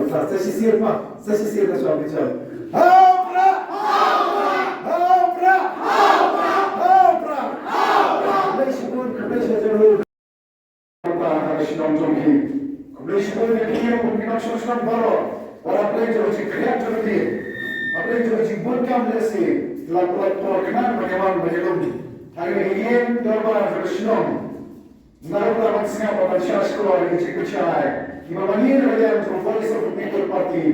sa sesisir pa sesisir na sa bicara Haupra Haupra Haupra Kumesipun kumesipun apa harus nontonki kumesipun yang kumpinak sosok baru orang pelajar uji kreatif dia apa yang uji bukan lesi lakukan perkenan bagaimana menjelum hari ini dorba harus nong Naruto Mansingha Babansha Sekolah di Cikucai. Di Mamani Raya untuk Voice of the People Party.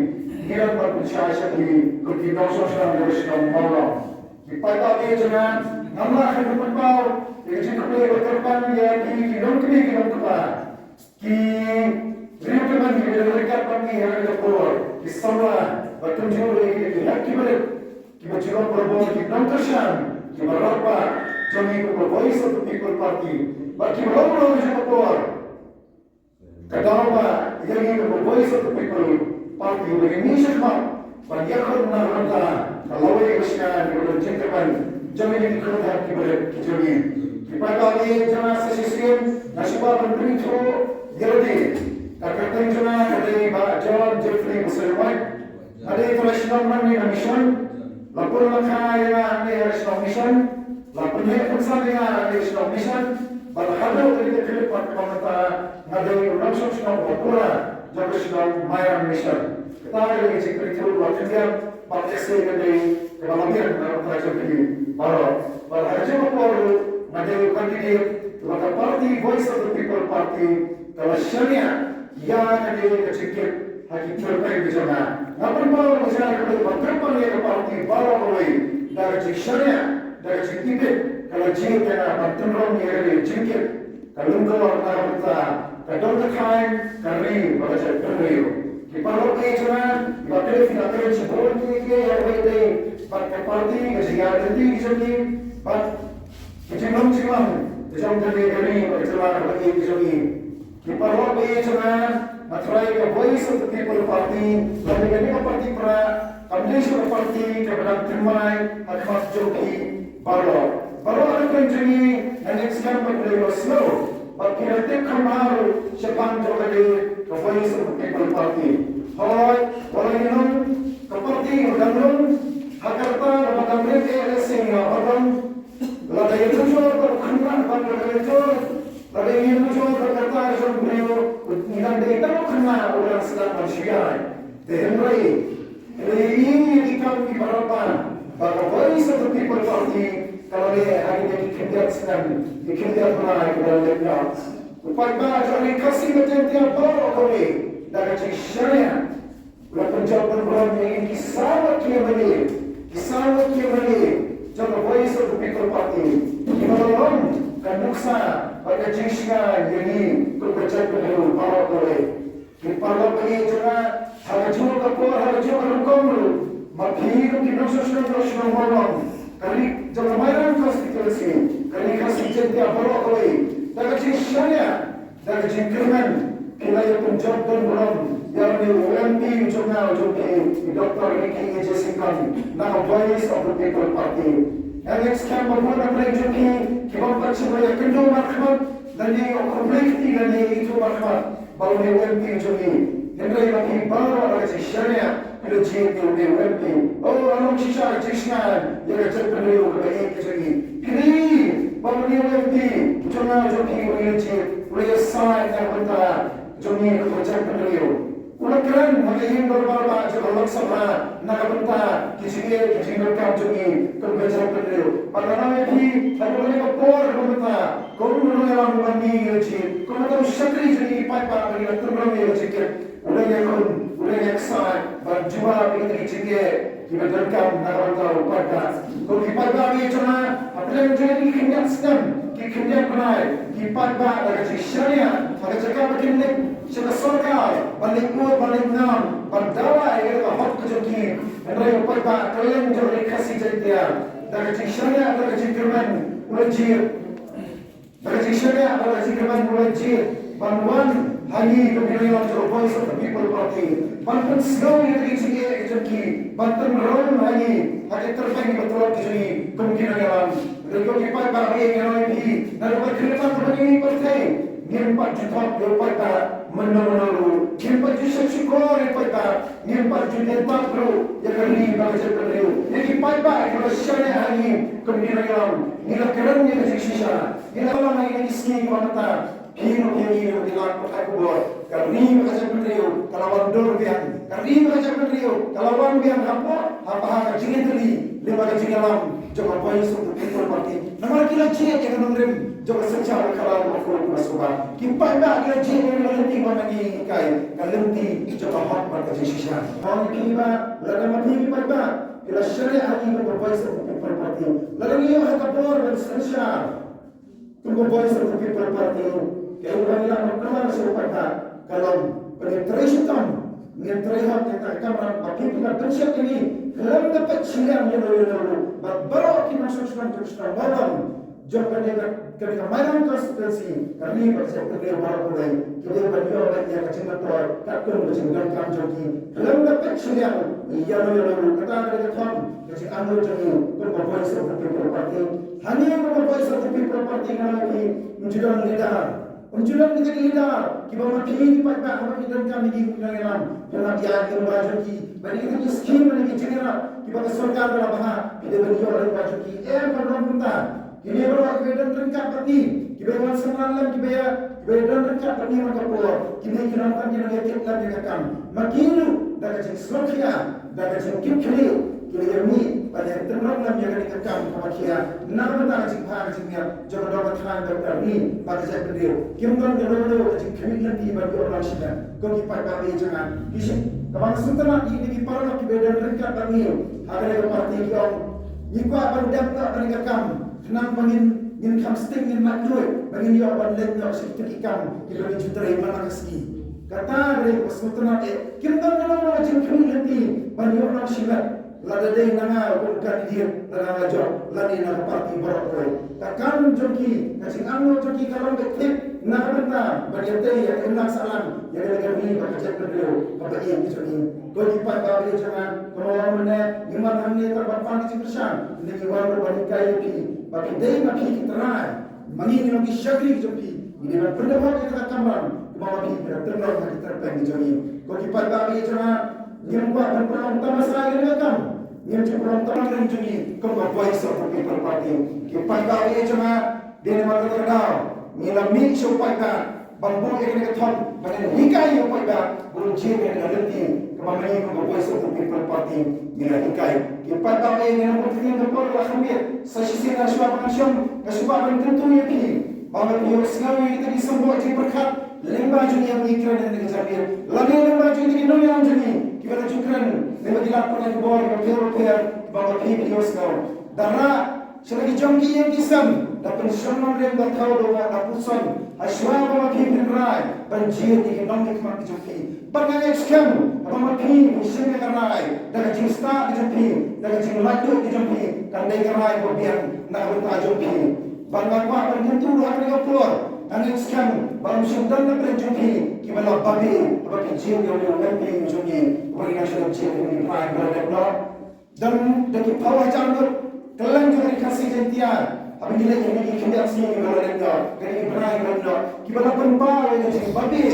Hiram Babansha Shakti. Kuti Noso Shram Yoshram Mawlam. Di Patabi Jana. Namla Khadu Pambau. Di Cikupay Batarpan ya ki Kilomkini Kilomkupa. Ki Rintuman di Rekat Pandi Hari Kapur. Di Samla. Batunjur di Hakki Balik. Ki Bajirong Berbon di Nontorshan. Ki Barapa. Jami Kupa Voice of the People Party. Bagi orang yang berkuat, kadang-kadang yang ini Voice of the People Party bagi Indonesia bagi akar naranda kalau ini kesekian kalau jengkeman jami ini kalau dah kita kejadian kita kali jangan sesisir nasibah menteri itu jadi kakak tenjuna dari John Jeffrey Muslimat ada international money mission lapor makanya ada international mission lapornya pesan dengan international mission Balhado dari kelip pemata ngadai langsung sedang berpura jaga sedang mayang mission. Kita lagi cekri itu waktu dia pakai dari kebalabian dalam kerajaan ini. Balhado berpura ngadai kandidat maka parti Voice of the People Party kalau syariah yang ngadai kecekir haki terbaik di sana. Namun baru misalnya kalau berterpan ya parti baru mulai dari syariah dari cekir kalau jika bertemu dengan jengkir, kalau engkau nak berta, kalau terkain, kari baca terlalu. Kita lalu kejuan, kita tidak terus sebut kita yang berada pada parti, kejian nanti jadi, kejengam, kejam dari kejuan bagi jadi. Kita lalu kejuan, matrai ke Voice of the People Party, lalu ke parti pra, Kamdesha Party, kepada termai, akhmat joki, baru. Baru ada penjuni dan ekstern berdiri slow. Bagi nanti kemaru siapa juga di Voice of the People Party. Hai, orang ini ke parti orang Jakarta dapat mereka LSC orang lada itu juga berkenaan pada itu. Lada ini juga Jakarta juga beliau dan dia tahu kenal orang sedang manusia. Dihembrai. Ini kita diharapkan bahwa Voice of the People Party kalau dia hari ini dikerjakan menaik dalam lepas. Upaya bahagia kasih macam tiap bawa kami dari syariah. Ulah penjawaban beram yang kisah kia beli. Jangan Voice of the People Party. Kita orang kan nuksa pada jisnya yang ini berbicara dulu bawa kami. Kita lagi jangan harga kapur harga hukum. Makin kita susah malam. Kali jangan mainan konstitusi, kali kasih jadi apa kali, dapat jenisnya, dapat jengkelman, kita yang penjabat belum, yang ni UMP ujungnya Dr. Niki Jessikan, nama Voice of the People Party. Alex kan membuat perjuki, kita baca banyak kendung makhluk, dan dia konflik dan dia itu makhluk, baru ni UMP ujungi, yang lain lagi baru ada jenisnya. Bila jika dia UMP, oh orang sisa jisnan, dia kata beliau kebaik jadi. Kini, bahawa dia UMP, jangan joki boleh jik, boleh sign yang bentar, joki kebaik beliau. Ulah keren, bagi berbalak jika laksana, nak bentar, kijingan kau joki kebaik beliau. Pada nama ini, ada boleh kapor bentar, kau boleh orang bani jik, kau tahu sakri jadi pipa bagi terang jik. Ulah yang sah, berjual dengan tinggi, kita derkam nak tahu pada. Kalau kita bagi cuma, apa yang jadi kenyak sedang, kenyak benar, kita bagi syariah, ada cakap begini, cakap sorkar, balik enam, berdawa ia hak kejoki, mereka pada kalian jadi kasih jadi dari syariah, dari firman, wajib, dari syariah, dari firman wajib, bantuan. Hari pemilihan Voice of the People Party. Banten slow yang terjadi kejaki. Banten round hari terbaik betul kejadi kemungkinan dalam. Kalau kita bagi yang lain ini, dalam kereta terbagi partai. ngimpat juta lepada menurut ngimpat juta syukur lepada ngimpat juta patro yang kali baca beliau jadi pai kalau syariah hari kemudian nila keren yang sisa nila lama ini ski mata hino di laut pakai kubur kali baca beliau kalau dor biang kali baca beliau kalau biang apa kecil tadi lima kecil alam Jom apa yang sebut people party. Nama kita cek yang menurut jom secara kalau makhluk masukkan. Kita nak kita cek yang lelaki mana ni kai. Kalenti jom hak mereka sisa. Orang kita lalu mati kita tak. Kita syariah ini berbuat sebut people party. Lalu dia hak kapor dan senyap. Tunggu buat sebut people party. Kalau orang yang berkeluar sebut tak. Kalau penetration tam. Menterlihat yang tak kamera. Bagi kita bersiap ini. Kalau dapat siang yang lalu, baru kita masukkan terus dalam jom ketika mainan konstitusi kami bersiap kerja baru mulai kita berdua yang kecil betul takkan berjumpa kami joki kalau dapat siang yang lalu kata ada kan jadi anu jadi berbuat seperti people party hanya berbuat seperti people party lagi menjual lidah Unjulan kita lidah, kita mati di pada apa kita kami di dalam dalam dia baju ki, bagi kita skim lagi jenera, kita kesorkan dalam bahasa, kita berdua oleh baju ki, perlu minta, kita berbuat kebetulan terangkat bagi, kita berbuat semalam kita dan terangkat bagi mereka pulau, kita kirakan kita lagi kekam, makilu dah kecil slokia, dah kecil kiri. Kira ni pada terang dalam yang dikekam kemakian nama tak cik phang cik mian jangan dapat khang ni pada saya berdiri kimdan dulu cik kami nanti bagi orang sini kau kipat kami jangan isi kawan setelah ini di para kibedan mereka kami agar ada parti kau nikwa bandam tak dikekam senang bangin kam sting in mak duit bangin dia bandam tak sedikit ikam kita menjutai mana kasih kata dari setelah kimdan dulu cik kami nanti bagi orang sini lada day nanga bukan dia nanga job ladi nanga parti berokoi takkan joki kasing anu joki kalau betik nak benda bagi yang enak salam yang ada ni bagi beliau apa yang joki kau lipat bagi jangan kalau mana iman kami terbapak di bersam ini walau bagi kaya pi bagi day maki terai mangin yang disyakri joki ini benda bagi kita kamar bawa pi terlalu hati terpeng joki kau lipat bagi jangan yang buat berperang utama saya dengan kamu yang cukup orang yang jadi kau buat sesuatu people party kita kali cuma dia nak terkenal milam supaya ka bangbu yang keton pada hikai supaya guru jin yang nanti kemana kau buat sesuatu people party milam hikai kita kali yang berarti kau buat khamir sesi nasional nasional nasional tentu yang ini bahawa dia sekali kita disambut jadi berkat lembaga yang ikrar dan kejabian lagi lembaga yang dunia yang jadi kita tunjukkan lewat dilakukan di bawah Europea bahwa video sekarang darah selagi jangki yang kisam dapat semua yang dah tahu bahwa dapusan aswa bahwa kita berai banjir di gendong hikmat di jangki bangang ekskam bahwa kita musim yang berai dengan jinsta di jangki dengan jing laju di jangki kandai berai berbiang nak berta jangki bangang kuat berhentu akan keluar angin sekam baru sudah nak berjumpa kita babi bagi jin yang lebih jumpa bagi nasional jin yang prime berada dan dari bawah jangan kelang juga dikasih jentian apa nilai yang ini kita asli yang berada dari prime berada kita penpal yang jin babi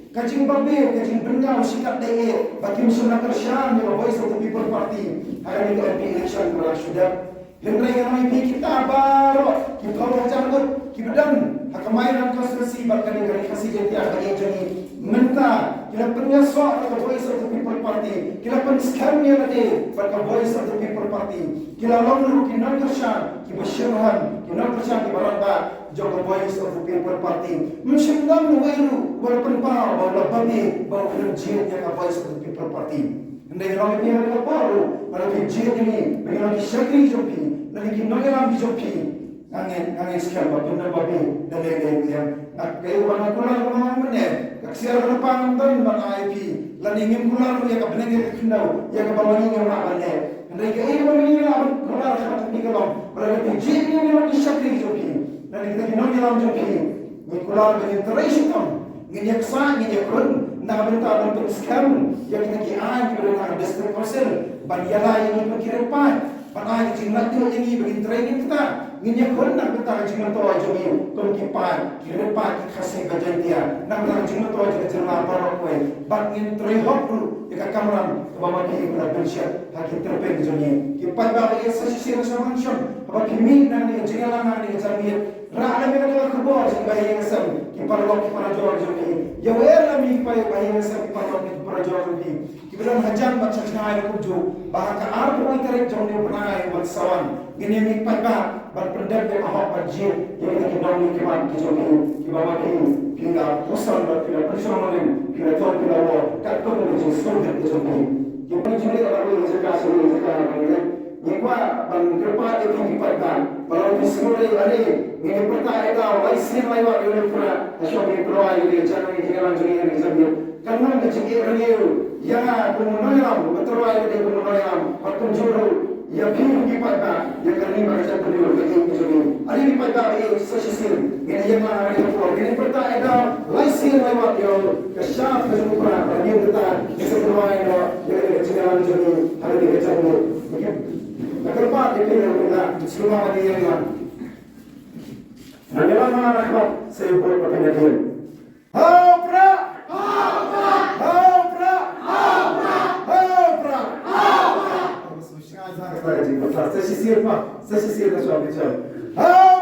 kacing benda sikap daya bagi musuh kerjaan yang voice of the people party hari ini MP election sudah Hendra yang kita baru kita jangan kita dan Hakamairan konstitusi bahkan dari kasih jadi agak jadi mentah kita punya soal the voice of the people party kita pun sekarang ada bahkan voice of the people party kita lalu kita kerja kita syarhan kita kerja di barangba jaga voice of the people party mungkin dalam wairu walaupun pau bawa babi bawa kerja yang voice of the people party hendaknya orang ini ada baru pada kerja ini bagaimana disyakri joki lagi kita nak joki angin sekian benda babi dan lain-lain yang kayu bana kular orang mana kaksiar depan dan bana IP lan ingin kular ya ka benang ya kendau ya ka bawani ya orang mana dan kayu bani ya kular sama ni kalau berarti jin ni orang syakri joki dan kita kena dalam joki ni kular ben interest kam ni yaksa ni yakun nak benda dalam sekian yang kita kian kita nak district council bandiala yang berkiripan Panai jing nak tu ini bagi training kita. Ini yang kau nak kita jing nak tahu aja ni. pengkipan kirepa kasih gajan dia nang jumlah tu aja cerita barok kue bang in terihok dulu jika kameran bawa ki berpensiun hakim terpen joni kipan bawa ia sesi sama mansion apa kimi nang ni jengalan nang ni jamir rana mereka kerbau jika yang sam kipan lok kipan jual joni ya wera mi kipan yang sam kipan lok kipan jual joni kipan hajan baca cahaya kuju bahkan arbu iterik joni pernah buat sawan gini mi kipan berpendam di ahok banjir yang kita kenal ni kiban kijoni kibawa ki kira usan kira persoalan kira tuan kira lo kat tu ni sesuatu kijoni yang paling sulit adalah ini sekarang ni kuat ban kerpa itu kiban kalau disemua ini pertanyaan dah waisin lewat ini pura asal ini pura ini jangan ini jangan ini jangan karena macam ini ya pemenang betul ini pemenang pertunjukan ya biru kipada yang kami baca penduduk begini jadi ada di pada ini sesisir ini yang mana ada keluar ini pertanyaan laisir lewat yang kesyaf kesukuran bagi kita keseluruhan yang jalan jadi ada di kecil kedepan dipilih kita semua ada yang lain adalah mana rakyat saya boleh berpendapat Hopra Hopra Hopra Hopra Hopra Hopra Sesisir da sua visão.